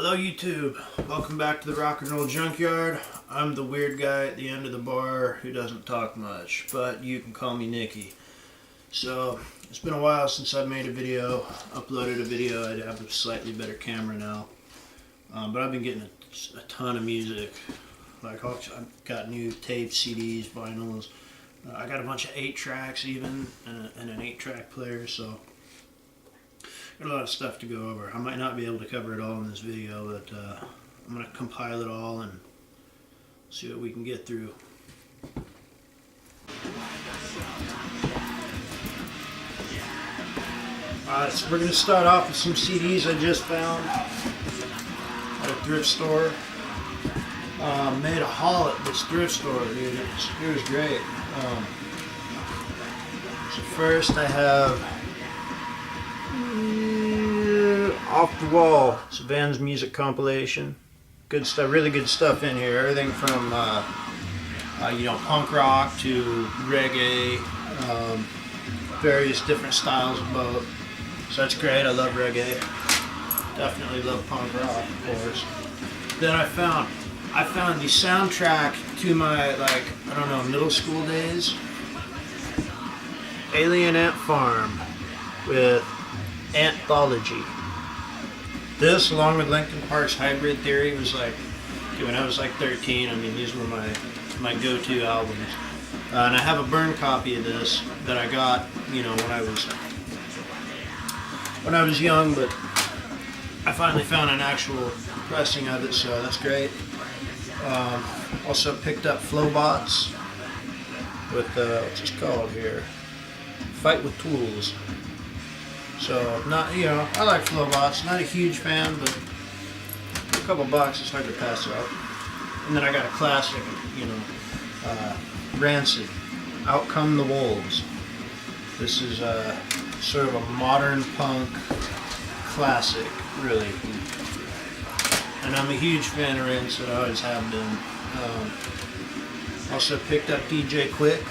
Hello YouTube, welcome back to the Rock&Roll Junkyard. I'm the weird guy at the end of the bar who doesn't talk much, but you can call me Nicky. So, it's been a while since I've made a video, uploaded a video. I have a slightly better camera now. But I've been getting a ton of music. Like, I've got new tapes, CDs, vinyls. I got a bunch of 8-tracks even, and an 8-track player, so got a lot of stuff to go over. I might not be able to cover it all in this video, but I'm going to compile it all and see what we can get through. So we're going to start off with some CDs I just found at a thrift store. Made a haul at this thrift store, dude. It was great. So first I have Off the Wall. It's a Vans music compilation. Good stuff, really good stuff in here. Everything from punk rock to reggae, various different styles of both. So that's great. I love reggae. Definitely love punk rock, of course. Then I found the soundtrack to my middle school days. Alien Ant Farm with Anthology. This, along with Linkin Park's Hybrid Theory, was like, when I was like 13, I mean, these were my go-to albums. And I have a burn copy of this that I got, when I was young, but I finally found an actual pressing of it, so that's great. Also picked up Flowbots with, what's this called here? Fight with Tools. So, I like Flowbots. Not a huge fan, but for a couple bucks, it's hard to pass up. And then I got a classic, Rancid, Out Come the Wolves. This is sort of a modern punk classic, really. And I'm a huge fan of Rancid, I always have been. Also picked up DJ Quick,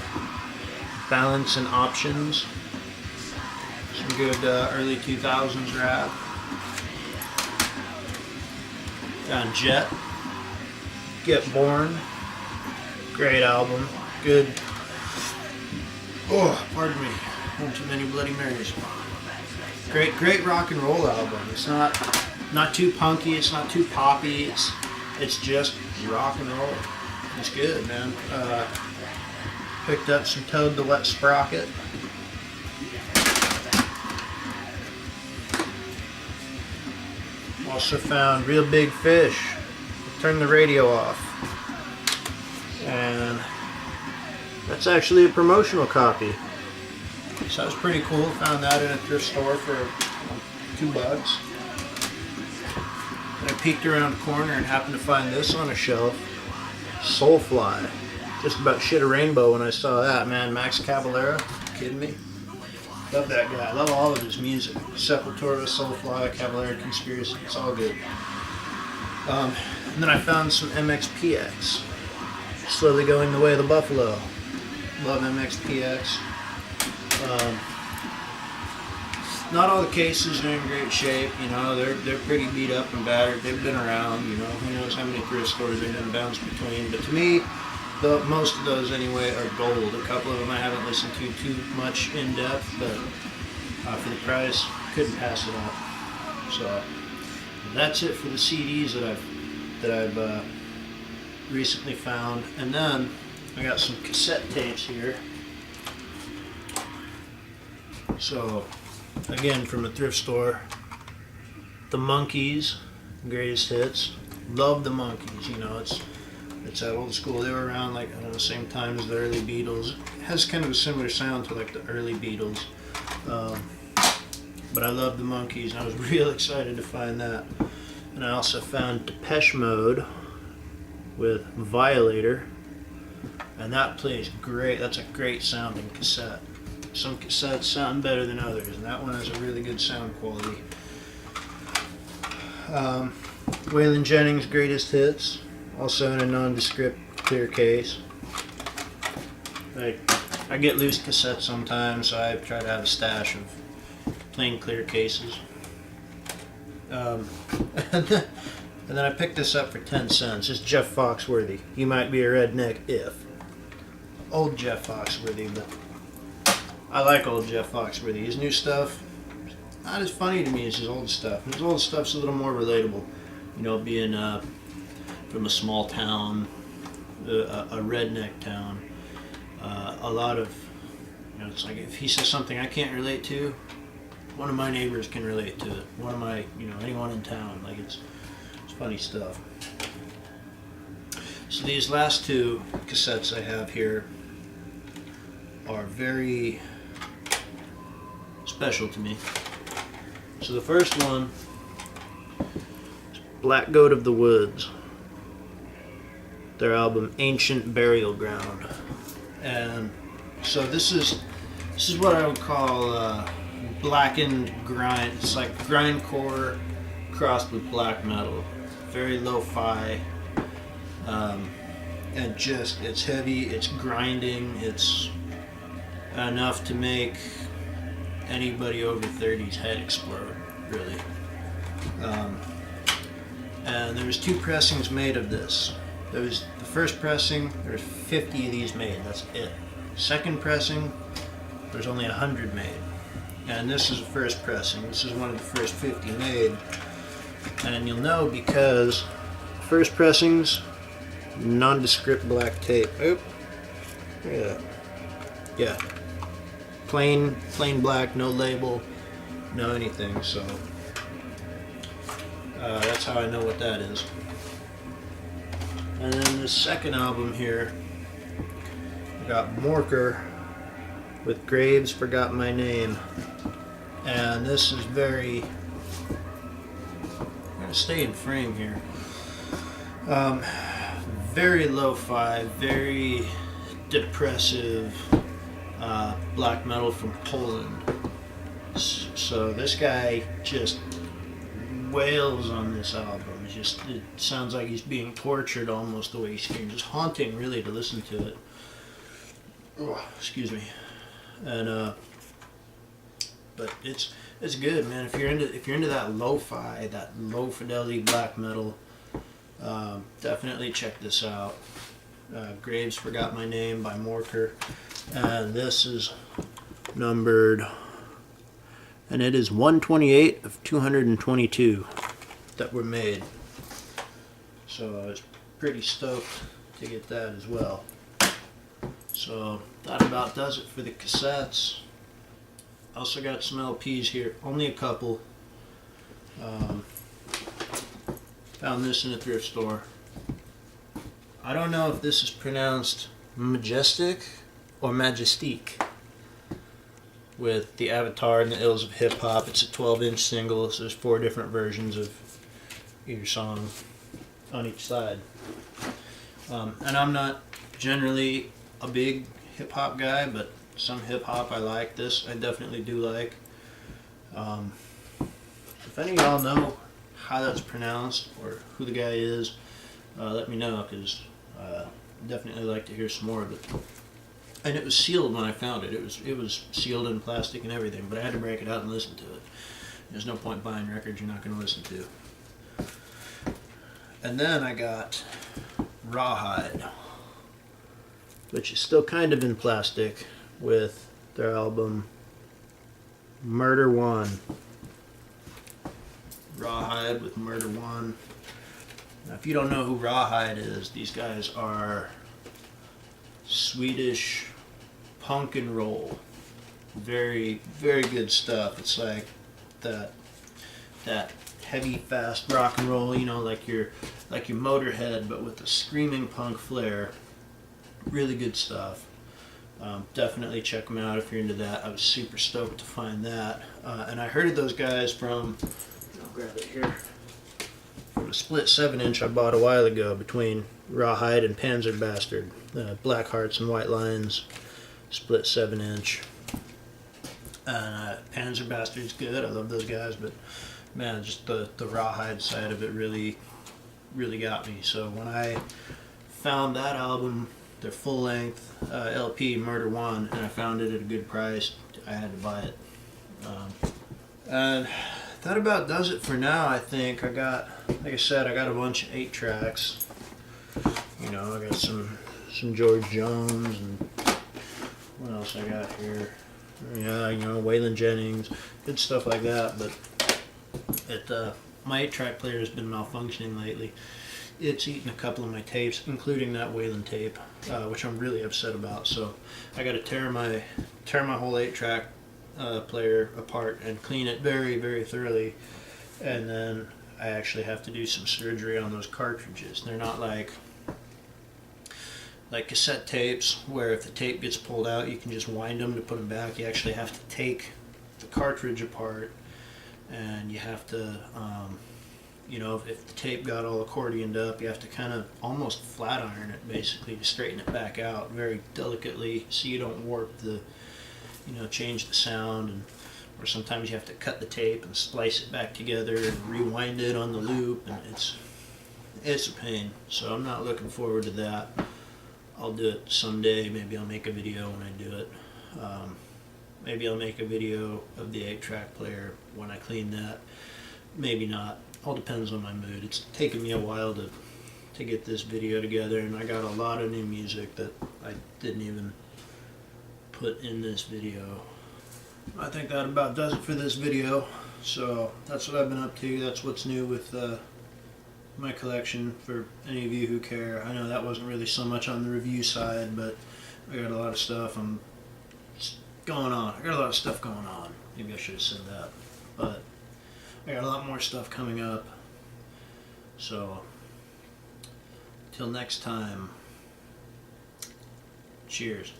Balance and Options. Some good early 2000s rap. Found Jet, Get Born. Great album. Good. Oh, pardon me. One too many Bloody Marys. Great rock and roll album. It's not too punky. It's not too poppy. It's just rock and roll. It's good, man. Picked up some Toad the Wet Sprocket. Also found Real Big Fish. Turn the radio off. And that's actually a promotional copy. So that was pretty cool. Found that in a thrift store for $2. And I peeked around the corner and happened to find this on a shelf. Soulfly. Just about shit a rainbow when I saw that, man. Max Cavalera. Kidding me? Love that guy. I love all of his music. Sepultura, Soulfly, Cavalera, Conspiracy. It's all good. And then I found some MXPX. Slowly Going the Way of the Buffalo. Love MXPX. Not all the cases are in great shape. They're pretty beat up and battered. They've been around. Who knows how many thrift stores they've been bounced between. But to me, most of those anyway are gold. A couple of them I haven't listened to too much in depth, but for the price, couldn't pass it up. So that's it for the CDs that I've recently found. And then I got some cassette tapes here. So again, from a thrift store, the Monkees, Greatest Hits. Love the Monkees. It's that old school. They were around the same time as the early Beatles. It has kind of a similar sound to the early Beatles. But I love the Monkees, and I was real excited to find that. And I also found Depeche Mode with Violator, and that plays great. That's a great sounding cassette. Some cassettes sound better than others, and that one has a really good sound quality. Waylon Jennings' Greatest Hits. Also in a nondescript clear case. I get loose cassettes sometimes, so I try to have a stash of plain clear cases. And And then I picked this up for 10 cents. It's Jeff Foxworthy. You might be a redneck if. Old Jeff Foxworthy, but I like old Jeff Foxworthy. His new stuff, not as funny to me as his old stuff. His old stuff's a little more relatable. You know, being from a small town, a redneck town. A lot of, you know, it's like if he says something I can't relate to, one of my neighbors can relate to it. One of my, you know, anyone in town. Like it's funny stuff. So these last two cassettes I have here are very special to me. So the first one is Black Goat of the Woods, their album Ancient Burial Ground. And so this is what I would call blackened grind. It's like grindcore crossed with black metal. Very lo-fi. And just, it's heavy, it's grinding, it's enough to make anybody over 30's head explode, really. And there was 2 pressings made of this. There was the first pressing, there's 50 of these made, that's it. Second pressing, there's only 100 made. And this is the first pressing, this is one of the first 50 made. And you'll know because first pressings, nondescript black tape. Oop. Look at that. Yeah. Plain black, no label, no anything, so that's how I know what that is. And then the second album here, I got Morker with Graves Forgot My Name. And this is very, I'm gonna stay in frame here. Very lo-fi, very depressive black metal from Poland. So this guy just wails on this album. It sounds like he's being tortured almost the way he screams. It's haunting, really, to listen to it. Oh, excuse me. And but it's good, man. If you're into that lo-fi, that low fidelity black metal, definitely check this out. Graves Forgot My Name by Morker, and this is numbered, and it is 128 of 222 that were made. So I was pretty stoked to get that as well. So that about does it for the cassettes. Also got some LPs here, only a couple. Found this in a thrift store. I don't know if this is pronounced Majestic or Majestique. With the Avatar and the Ills of Hip Hop. It's a 12-inch single, so there's 4 different versions of each song on each side. And I'm not generally a big hip hop guy, but some hip hop I like. This I definitely do like. If any of y'all know how that's pronounced or who the guy is, let me know, because definitely like to hear some more of it. And it was sealed when I found it. It was sealed in plastic and everything, but I had to break it out and listen to it. There's no point buying records you're not going to listen to. And then I got Rawhide, which is still kind of in plastic, with their album Murder One. Rawhide with Murder One. Now, if you don't know who Rawhide is, these guys are Swedish punk and roll. Very, very good stuff. It's like that heavy, fast rock and roll, you know, like your Motorhead, but with a screaming punk flair. Really good stuff. Definitely check them out if you're into that. I was super stoked to find that. And I heard of those guys from, I'll grab it here, from a split 7-inch I bought a while ago between Rawhide and Panzer Bastard. Black Hearts and White Lions, split 7-inch. And Panzer Bastard's good. I love those guys, but man, just the Rawhide side of it really got me. So when I found that album, their full-length LP, Murder One, and I found it at a good price, I had to buy it. And that about does it for now. I think like I said, I got a bunch of 8 tracks. You know, I got some George Jones, and what else I got here? Yeah, you know, Waylon Jennings, good stuff like that. But my 8-track player has been malfunctioning lately. It's eaten a couple of my tapes, including that Waylon tape, which I'm really upset about. So I got to tear my whole 8-track player apart and clean it very, very thoroughly, and then I actually have to do some surgery on those cartridges. They're not like cassette tapes where if the tape gets pulled out you can just wind them to put them back. You actually have to take the cartridge apart, and you have to you know, if the tape got all accordioned up, you have to kind of almost flat iron it basically to straighten it back out very delicately so you don't warp the, you know, change the sound. And or sometimes you have to cut the tape and splice it back together and rewind it on the loop, and it's a pain. So I'm not looking forward to that. I'll do it someday. Maybe I'll make a video when I do it. Maybe I'll make a video of the 8-track player when I clean that. Maybe not. All depends on my mood. It's taken me a while to get this video together, and I got a lot of new music that I didn't even put in this video. I think that about does it for this video. So that's what I've been up to. That's what's new with my collection for any of you who care. I know that wasn't really so much on the review side, but I got a lot of stuff going on. I got a lot of stuff going on. Maybe I should have said that. But I got a lot more stuff coming up. So till next time, cheers.